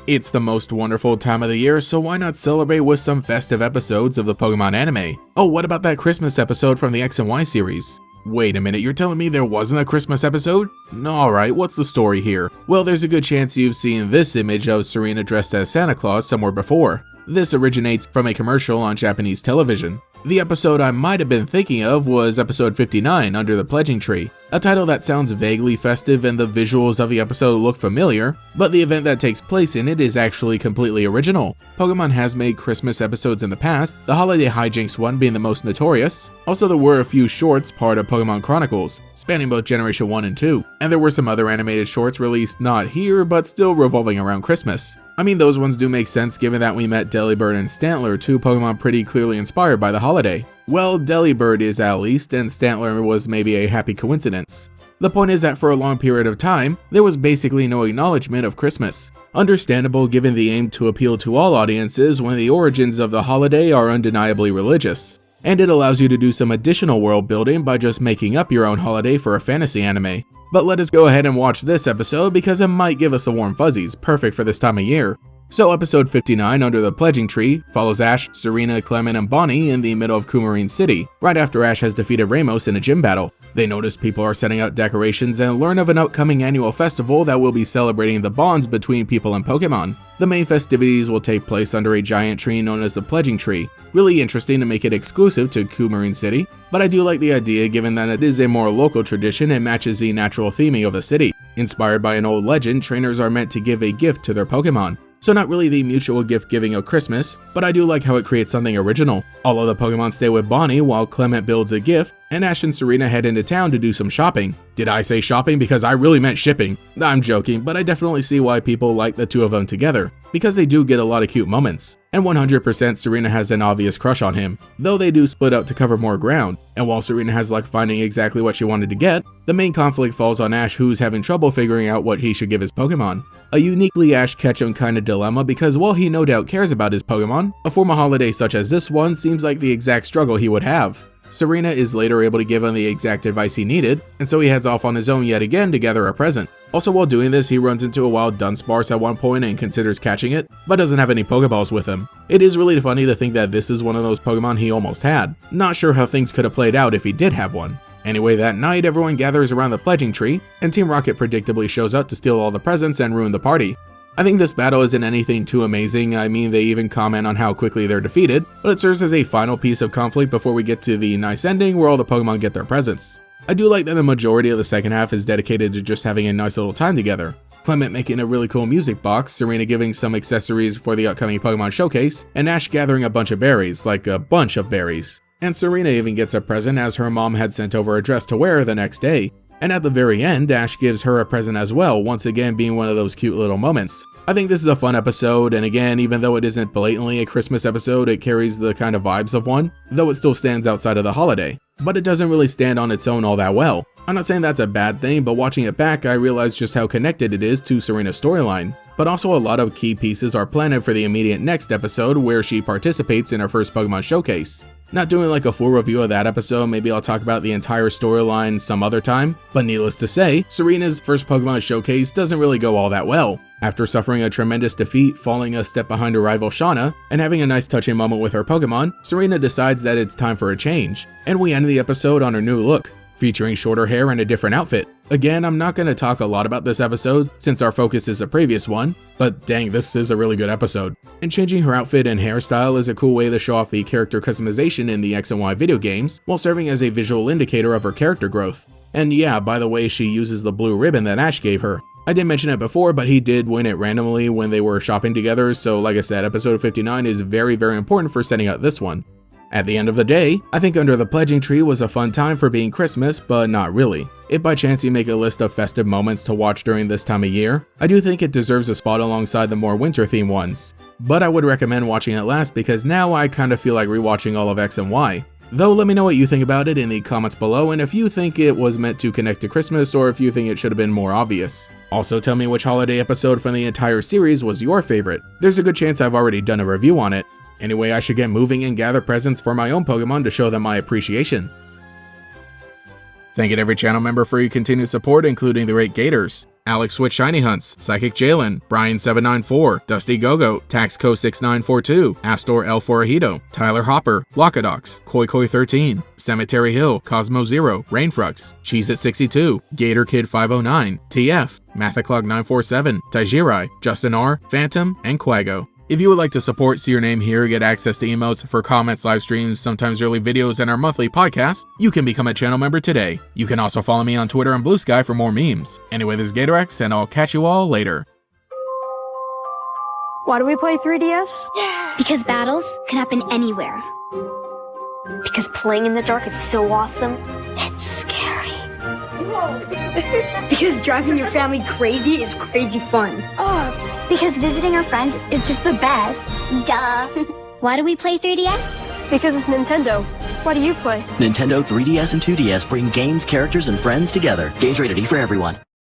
It's the most wonderful time of the year, so why not celebrate with some festive episodes of the Pokemon anime? Oh, what about that Christmas episode from the X and Y series? Wait a minute, you're telling me there wasn't a Christmas episode? Alright, what's the story here? Well, there's a good chance you've seen this image of Serena dressed as Santa Claus somewhere before. This originates from a commercial on Japanese television. The episode I might have been thinking of was episode 59, Under the Pledging Tree, a title that sounds vaguely festive and the visuals of the episode look familiar, but the event that takes place in it is actually completely original. Pokemon has made Christmas episodes in the past, the Holiday Hijinks one being the most notorious. Also, there were a few shorts part of Pokemon Chronicles, spanning both Generation 1 and 2, and there were some other animated shorts released not here but still revolving around Christmas. I mean, those ones do make sense given that we met Delibird and Stantler, two Pokemon pretty clearly inspired by the holiday. Well, Delibird is at least, and Stantler was maybe a happy coincidence. The point is that for a long period of time, there was basically no acknowledgement of Christmas. Understandable given the aim to appeal to all audiences when the origins of the holiday are undeniably religious. And it allows you to do some additional world building by just making up your own holiday for a fantasy anime. But let us go ahead and watch this episode because it might give us the warm fuzzies, perfect for this time of year. So episode 59, Under the Pledging Tree, follows Ash, Serena, Clement, and Bonnie in the middle of Coumarine City, right after Ash has defeated Ramos in a gym battle. They notice people are setting out decorations and learn of an upcoming annual festival that will be celebrating the bonds between people and Pokemon. The main festivities will take place under a giant tree known as the Pledging Tree. Really interesting to make it exclusive to Coumarine City, but I do like the idea given that it is a more local tradition and matches the natural theming of the city. Inspired by an old legend, trainers are meant to give a gift to their Pokemon. So not really the mutual gift giving of Christmas, but I do like how it creates something original. All of the Pokemon stay with Bonnie while Clement builds a gift, and Ash and Serena head into town to do some shopping. Did I say shopping because I really meant shipping? I'm joking, but I definitely see why people like the two of them together, because they do get a lot of cute moments. And 100% Serena has an obvious crush on him, though they do split up to cover more ground, and while Serena has luck finding exactly what she wanted to get, the main conflict falls on Ash, who's having trouble figuring out what he should give his Pokemon. A uniquely Ash Ketchum kind of dilemma because while he no doubt cares about his Pokemon, a formal holiday such as this one seems like the exact struggle he would have. Serena is later able to give him the exact advice he needed, and so he heads off on his own yet again to gather a present. Also, while doing this, he runs into a wild Dunsparce at one point and considers catching it, but doesn't have any Pokeballs with him. It is really funny to think that this is one of those Pokemon he almost had. Not sure how things could have played out if he did have one. Anyway, that night, everyone gathers around the Pledging Tree, and Team Rocket predictably shows up to steal all the presents and ruin the party. I think this battle isn't anything too amazing. I mean, they even comment on how quickly they're defeated, but it serves as a final piece of conflict before we get to the nice ending where all the Pokemon get their presents. I do like that the majority of the second half is dedicated to just having a nice little time together. Clement making a really cool music box, Serena giving some accessories for the upcoming Pokemon showcase, and Ash gathering a bunch of berries, like a bunch of berries. And Serena even gets a present as her mom had sent over a dress to wear the next day. And at the very end, Ash gives her a present as well, once again being one of those cute little moments. I think this is a fun episode, and again, even though it isn't blatantly a Christmas episode, it carries the kind of vibes of one, though it still stands outside of the holiday. But it doesn't really stand on its own all that well. I'm not saying that's a bad thing, but watching it back, I realized just how connected it is to Serena's storyline. But also a lot of key pieces are planned for the immediate next episode where she participates in her first Pokemon showcase. Not doing like a full review of that episode, maybe I'll talk about the entire storyline some other time, but needless to say, Serena's first Pokemon showcase doesn't really go all that well. After suffering a tremendous defeat, falling a step behind her rival Shauna, and having a nice touching moment with her Pokemon, Serena decides that it's time for a change, and we end the episode on her new look, featuring shorter hair and a different outfit. Again, I'm not going to talk a lot about this episode since our focus is the previous one, but dang, this is a really good episode. And changing her outfit and hairstyle is a cool way to show off the character customization in the X and Y video games, while serving as a visual indicator of her character growth. And yeah, by the way, she uses the blue ribbon that Ash gave her. I did mention it before, but he did win it randomly when they were shopping together, so like I said, episode 59 is very important for setting up this one. At the end of the day, I think Under the Pledging Tree was a fun time for being Christmas, but not really. If by chance you make a list of festive moments to watch during this time of year, I do think it deserves a spot alongside the more winter-themed ones. But I would recommend watching it last because now I kind of feel like rewatching all of X and Y. Though let me know what you think about it in the comments below, and if you think it was meant to connect to Christmas or if you think it should have been more obvious. Also tell me which holiday episode from the entire series was your favorite. There's a good chance I've already done a review on it. Anyway, I should get moving and gather presents for my own Pokemon to show them my appreciation. Thanking every channel member for your continued support, including the great Gators. Alex Switch Shiny Hunts, Psychic Jalen, Brian794, Dusty Gogo, Taxco6942, Astor El Forajito, Tyler Hopper, Lockadox, Koi13, Cemetery Hill, Cosmo Zero, Rainfrux, Cheez-It62, Gator Kid 509, TF, Mathaclog947, Taijirai, Justin R, Phantom, and Quago. If you would like to support See Your Name Here, get access to emotes for comments, live streams, sometimes early videos, and our monthly podcast, you can become a channel member today. You can also follow me on Twitter and Blue Sky for more memes. Anyway, this is GatorX, and I'll catch you all later. Why do we play 3DS? Because battles can happen anywhere. Because playing in the dark is so awesome. It's scary. Because driving your family crazy is crazy fun. Because visiting our friends is just the best. Duh. Why do we play 3DS? Because it's Nintendo. Why do you play? Nintendo 3DS and 2DS bring games, characters, and friends together. Games rated E for everyone.